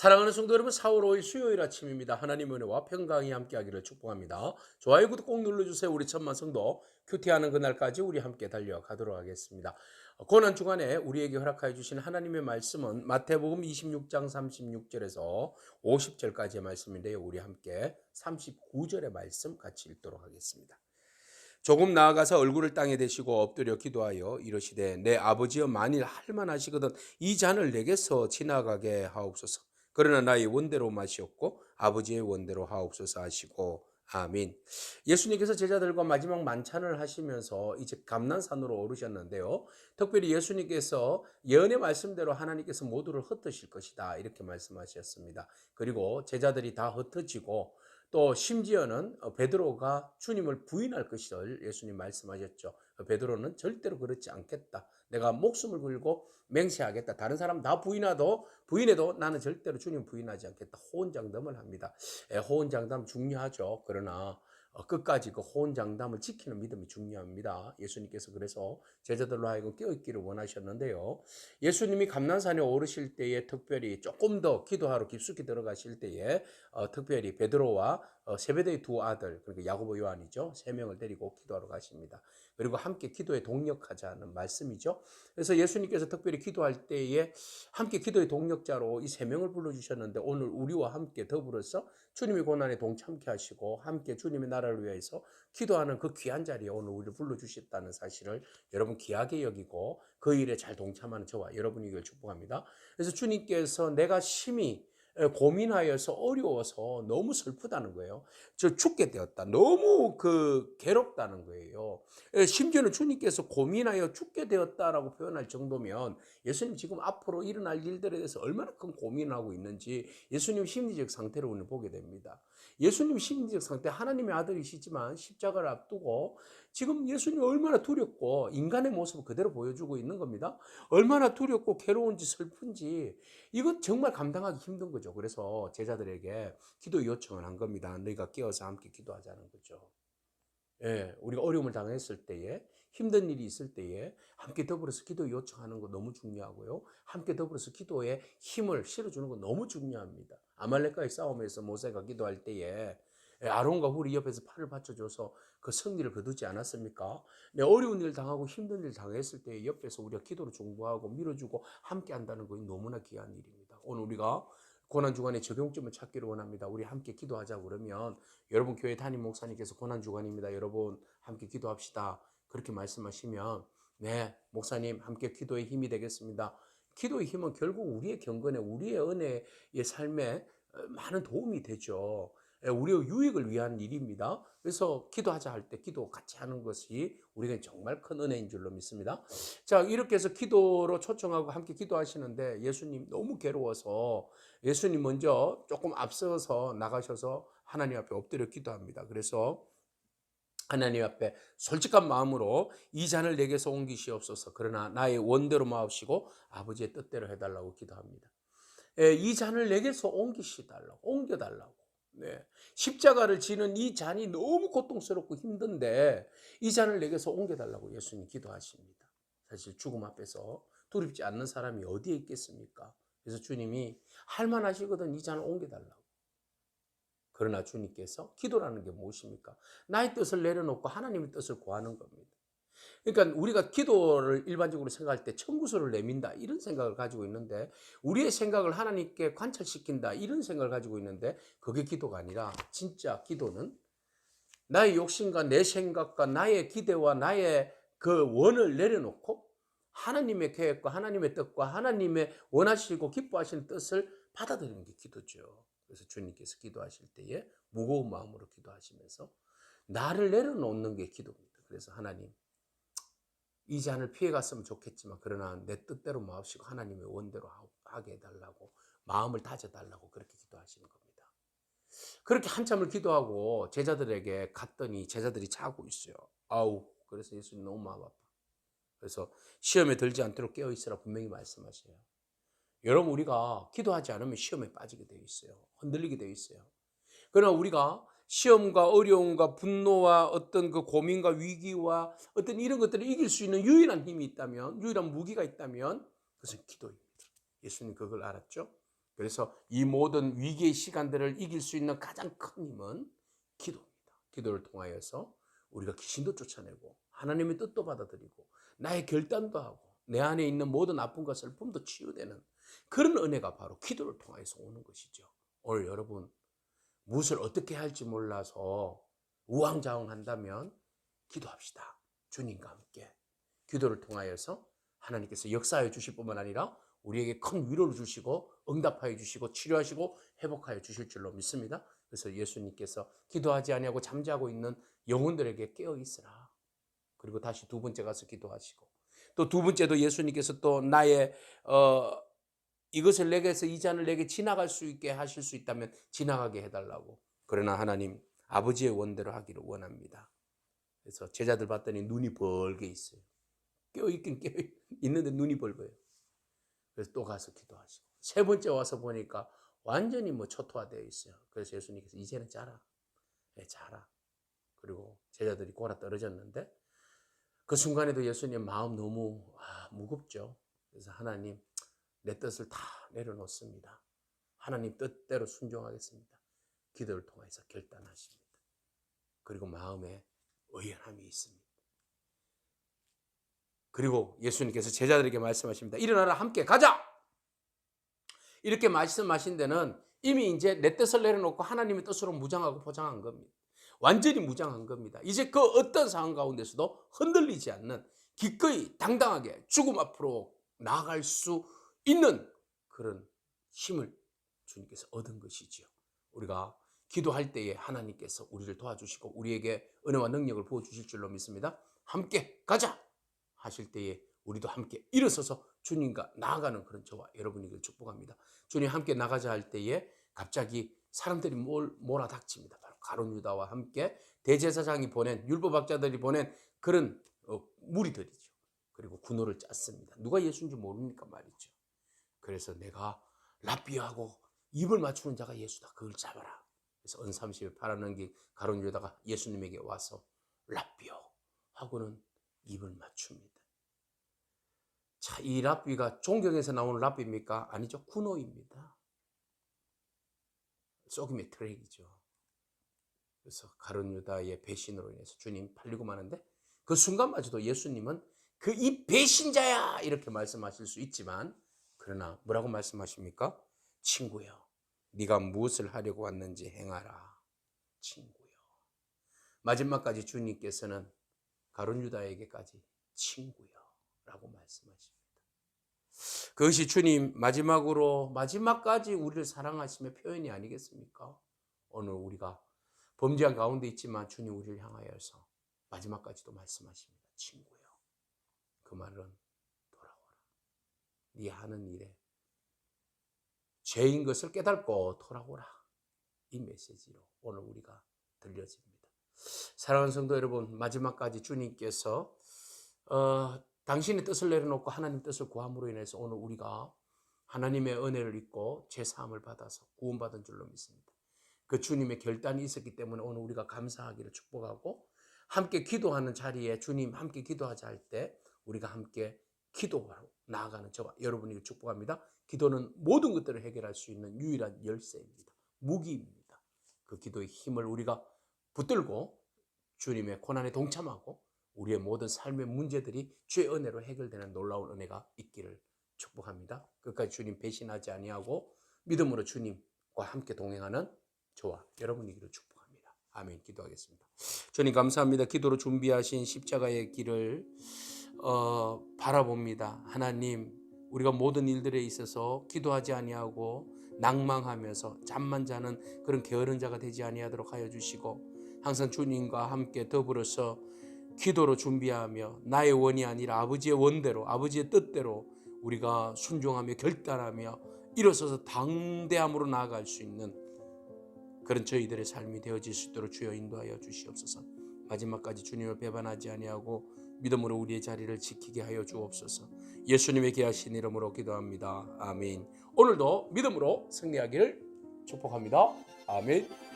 사랑하는 성도 여러분, 4월 5일 수요일 아침입니다. 하나님의 은혜와 평강이 함께하기를 축복합니다. 좋아요, 구독 꼭 눌러주세요. 우리 천만 성도 큐티하는 그날까지 우리 함께 달려가도록 하겠습니다. 고난 주간에 우리에게 허락하여 주신 하나님의 말씀은 마태복음 26장 36절에서 50절까지의 말씀인데요. 우리 함께 39절의 말씀 같이 읽도록 하겠습니다. 조금 나아가서 얼굴을 땅에 대시고 엎드려 기도하여 이르시되 내 아버지여, 만일 할만하시거든 이 잔을 내게서 지나가게 하옵소서. 그러나 나의 원대로 마시옵고 아버지의 원대로 하옵소서 하시고 아멘. 예수님께서 제자들과 마지막 만찬을 하시면서 이제 감난산으로 오르셨는데요. 특별히 예수님께서 예언의 말씀대로 하나님께서 모두를 흩으실 것이다, 이렇게 말씀하셨습니다. 그리고 제자들이 다 흩어지고 또 심지어는 베드로가 주님을 부인할 것을 예수님 말씀하셨죠. 베드로는 절대로 그렇지 않겠다. 내가 목숨을 걸고 맹세하겠다. 다른 사람 다 부인해도 나는 절대로 주님 부인하지 않겠다. 호언장담을 합니다. 호언장담 중요하죠. 그러나 끝까지 그 호언장담을 지키는 믿음이 중요합니다. 예수님께서 그래서 제자들로 하여금 깨어있기를 원하셨는데요. 예수님이 감난산에 오르실 때에 특별히 조금 더 기도하러 깊숙이 들어가실 때에 특별히 베드로와 세베대의 두 아들, 그러니까 야고보, 요한이죠. 세 명을 데리고 기도하러 가십니다. 그리고 함께 기도에 동력하자는 말씀이죠. 그래서 예수님께서 특별히 기도할 때에 함께 기도의 동력자로 이 세 명을 불러주셨는데, 오늘 우리와 함께 더불어서 주님의 고난에 동참케 하시고 함께 주님의 나라를 위해서 기도하는 그 귀한 자리에 오늘 우리를 불러주셨다는 사실을 여러분 귀하게 여기고 그 일에 잘 동참하는 저와 여러분이길 축복합니다. 그래서 주님께서 내가 심히 고민하여서 어려워서 너무 슬프다는 거예요. 저 죽게 되었다. 너무 괴롭다는 거예요. 심지어는 주님께서 고민하여 죽게 되었다라고 표현할 정도면 예수님 지금 앞으로 일어날 일들에 대해서 얼마나 큰 고민을 하고 있는지 예수님 심리적 상태를 오늘 보게 됩니다. 예수님 심리적 상태, 하나님의 아들이시지만 십자가를 앞두고 지금 예수님이 얼마나 두렵고 인간의 모습을 그대로 보여주고 있는 겁니다. 얼마나 두렵고 괴로운지 슬픈지 이건 정말 감당하기 힘든 거죠. 그래서 제자들에게 기도 요청을 한 겁니다. 너희가 깨어서 함께 기도하자는 거죠. 예, 우리가 어려움을 당했을 때에, 힘든 일이 있을 때에 함께 더불어서 기도 요청하는 거 너무 중요하고요. 함께 더불어서 기도에 힘을 실어주는 거 너무 중요합니다. 아말렉과의 싸움에서 모세가 기도할 때에 아론과 훌이 옆에서 팔을 받쳐줘서 그 승리를 거두지 않았습니까? 네, 어려운 일 당하고 힘든 일 당했을 때 옆에서 우리가 기도로 중보하고 밀어주고 함께 한다는 건 너무나 귀한 일입니다. 오늘 우리가 고난주간의 적용점을 찾기를 원합니다. 우리 함께 기도하자고 그러면 여러분 교회 담임 목사님께서 고난주간입니다. 여러분 함께 기도합시다. 그렇게 말씀하시면 네, 목사님 함께 기도의 힘이 되겠습니다. 기도의 힘은 결국 우리의 경건에, 우리의 은혜의 삶에 많은 도움이 되죠. 우리의 유익을 위한 일입니다. 그래서 기도하자 할 때 기도 같이 하는 것이 우리에게 정말 큰 은혜인 줄로 믿습니다. 자, 이렇게 해서 기도로 초청하고 함께 기도하시는데 예수님 너무 괴로워서 예수님 먼저 조금 앞서서 나가셔서 하나님 앞에 엎드려 기도합니다. 그래서 하나님 앞에 솔직한 마음으로 이 잔을 내게서 옮기시옵소서. 그러나 나의 원대로 마옵시고 아버지의 뜻대로 해달라고 기도합니다. 이 잔을 내게서 옮겨달라고. 네. 십자가를 지는 이 잔이 너무 고통스럽고 힘든데 이 잔을 내게서 옮겨달라고 예수님 기도하십니다. 사실 죽음 앞에서 두렵지 않는 사람이 어디에 있겠습니까? 그래서 주님이 할만하시거든 이 잔을 옮겨달라고. 그러나 주님께서 기도라는 게 무엇입니까? 나의 뜻을 내려놓고 하나님의 뜻을 구하는 겁니다. 그러니까 우리가 기도를 일반적으로 생각할 때 청구서를 내민다 이런 생각을 가지고 있는데, 우리의 생각을 하나님께 관찰시킨다 이런 생각을 가지고 있는데, 그게 기도가 아니라 진짜 기도는 나의 욕심과 내 생각과 나의 기대와 나의 그 원을 내려놓고 하나님의 계획과 하나님의 뜻과 하나님의 원하시고 기뻐하시는 뜻을 받아들이는 게 기도죠. 그래서 주님께서 기도하실 때에 무거운 마음으로 기도하시면서 나를 내려놓는 게 기도입니다. 그래서 하나님, 이 잔을 피해갔으면 좋겠지만 그러나 내 뜻대로 마옵시고 하나님의 원대로 하게 해달라고, 마음을 다져달라고 그렇게 기도하시는 겁니다. 그렇게 한참을 기도하고 제자들에게 갔더니 제자들이 자고 있어요. 아우, 그래서 예수님 너무 마음 아파. 그래서 시험에 들지 않도록 깨어있으라 분명히 말씀하세요. 여러분, 우리가 기도하지 않으면 시험에 빠지게 되어 있어요. 흔들리게 되어 있어요. 그러나 우리가 시험과 어려움과 분노와 어떤 그 고민과 위기와 어떤 이런 것들을 이길 수 있는 유일한 힘이 있다면, 유일한 무기가 있다면 그것은 기도입니다. 예수님 그걸 알았죠? 그래서 이 모든 위기의 시간들을 이길 수 있는 가장 큰 힘은 기도입니다. 기도를 통하여서 우리가 귀신도 쫓아내고 하나님의 뜻도 받아들이고 나의 결단도 하고 내 안에 있는 모든 아픔과 슬픔도 치유되는 그런 은혜가 바로 기도를 통해서 오는 것이죠. 오늘 여러분 무엇을 어떻게 할지 몰라서 우왕좌왕한다면 기도합시다. 주님과 함께 기도를 통하여서 하나님께서 역사하여 주실 뿐만 아니라 우리에게 큰 위로를 주시고 응답하여 주시고 치료하시고 회복하여 주실 줄로 믿습니다. 그래서 예수님께서 기도하지 아니하고 잠자고 있는 영혼들에게 깨어 있으라. 그리고 다시 두 번째 가서 기도하시고 또 두 번째도 예수님께서 또 나의 이것을 내게서 이 잔을 내게 지나갈 수 있게 하실 수 있다면 지나가게 해달라고. 그러나 하나님 아버지의 원대로 하기를 원합니다. 그래서 제자들 봤더니 눈이 벌게 있어요. 깨어있긴 깨어있는데 눈이 벌거요. 그래서 또 가서 기도하시고 세 번째 와서 보니까 완전히 초토화되어 있어요. 그래서 예수님께서 이제는 자라. 네, 자라. 그리고 제자들이 골아 떨어졌는데 그 순간에도 예수님 마음 너무 무겁죠. 그래서 하나님 내 뜻을 다 내려놓습니다. 하나님 뜻대로 순종하겠습니다. 기도를 통해서 결단하십니다. 그리고 마음에 의연함이 있습니다. 그리고 예수님께서 제자들에게 말씀하십니다. 일어나라 함께 가자! 이렇게 말씀하신 데는 이미 이제 내 뜻을 내려놓고 하나님의 뜻으로 무장하고 포장한 겁니다. 완전히 무장한 겁니다. 이제 그 어떤 상황 가운데서도 흔들리지 않는 기꺼이 당당하게 죽음 앞으로 나아갈 수 있는 그런 힘을 주님께서 얻은 것이지요. 우리가 기도할 때에 하나님께서 우리를 도와주시고 우리에게 은혜와 능력을 부어주실 줄로 믿습니다. 함께 가자 하실 때에 우리도 함께 일어서서 주님과 나아가는 그런 저와 여러분에게 축복합니다. 주님 함께 나가자 할 때에 갑자기 사람들이 몰아닥칩니다. 바로 가룟 유다와 함께 대제사장이 보낸 율법학자들이 보낸 그런 무리들이죠. 그리고 군호를 짰습니다. 누가 예수인지 모르니까 말이죠. 그래서 내가 랍비하고 입을 맞추는 자가 예수다. 그걸 잡아라. 그래서 언삼십에 팔아넘긴 가룟 유다가 예수님에게 와서 랍비요 하고는 입을 맞춥니다. 자, 이 랍비가 종경에서 나오는 랍비입니까? 아니죠. 군호입니다. 쏘김의 트랙이죠. 그래서 가룟 유다의 배신으로 인해서 주님 팔리고 마는데 그 순간마저도 예수님은 그 이 배신자야 이렇게 말씀하실 수 있지만 그러나 뭐라고 말씀하십니까? 친구여, 네가 무엇을 하려고 왔는지 행하라. 친구여. 마지막까지 주님께서는 가룟 유다에게까지 친구여 라고 말씀하십니다. 그것이 주님 마지막까지 우리를 사랑하심의 표현이 아니겠습니까? 오늘 우리가 범죄한 가운데 있지만 주님 우리를 향하여서 마지막까지도 말씀하십니다. 친구여. 그 말은 돌아오라. 네 하는 일에 죄인 것을 깨닫고 돌아오라. 이 메시지로 오늘 우리가 들려집니다. 사랑하는 성도 여러분, 마지막까지 주님께서 당신의 뜻을 내려놓고 하나님 뜻을 구함으로 인해서 오늘 우리가 하나님의 은혜를 입고 죄사함을 받아서 구원받은 줄로 믿습니다. 그 주님의 결단이 있었기 때문에 오늘 우리가 감사하기를 축복하고 함께 기도하는 자리에 주님 함께 기도하자 할 때 우리가 함께 기도하고 나아가는 저와 여러분에게 축복합니다. 기도는 모든 것들을 해결할 수 있는 유일한 열쇠입니다. 무기입니다. 그 기도의 힘을 우리가 붙들고 주님의 고난에 동참하고 우리의 모든 삶의 문제들이 주의 은혜로 해결되는 놀라운 은혜가 있기를 축복합니다. 끝까지 주님 배신하지 아니하고 믿음으로 주님과 함께 동행하는 저와 여러분이기를 축복합니다. 아멘. 기도하겠습니다. 주님 감사합니다. 기도로 준비하신 십자가의 길을 바라봅니다. 하나님, 우리가 모든 일들에 있어서 기도하지 아니하고 낭망하면서 잠만 자는 그런 게으른 자가 되지 아니하도록 하여 주시고 항상 주님과 함께 더불어서 기도로 준비하며 나의 원이 아니라 아버지의 원대로 아버지의 뜻대로 우리가 순종하며 결단하며 일어서서 당대함으로 나아갈 수 있는 그런 저희들의 삶이 되어질 수 있도록 주여 인도하여 주시옵소서. 마지막까지 주님을 배반하지 아니하고 믿음으로 우리의 자리를 지키게 하여 주옵소서. 예수님의 귀하신 이름으로 기도합니다. 아멘. 오늘도 믿음으로 승리하기를 축복합니다. 아멘.